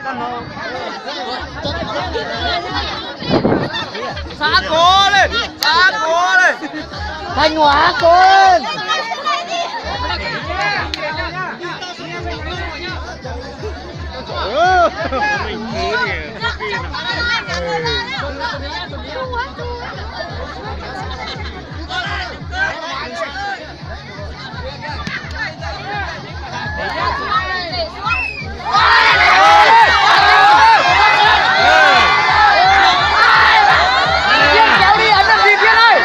Xá cố lên, xá cố lên. Thanh Hóa con. Mình cứ thì Kéo đi, anh làm gì kia đây?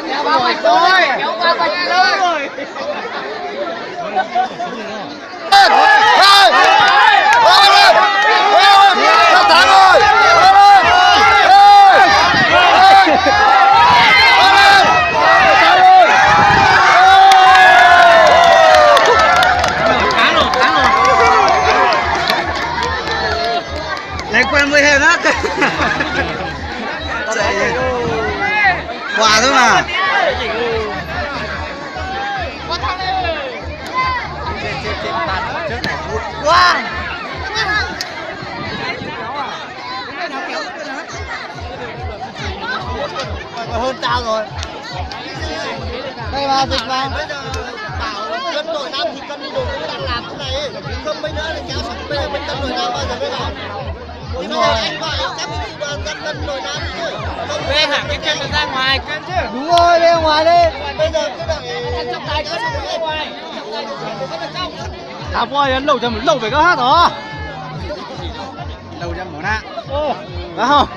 Kéo qua vạch thôi. lấy quen với heo đó. Quả thôi mà. Wow. Hơn tao rồi. Đây vào dịch vào. Bây giờ bảo cân đội nam thì cân đội cũng đang làm cái này, không mấy nữa thì kéo sẵn bây giờ mình cân đội nam bao giờ mới vào. Thì bây giờ anh gọi các vị đoàn cân đội nam chứ. Bê thẳng cái chân ra ngoài cân chứ. Đúng rồi, bên ngoài đi. Bây giờ cứ đợi Trong tay cân ra ngoài. À, voi ấn lẩu phải có hát đó. Đầu ra mỏ nạ. Ô, phải không?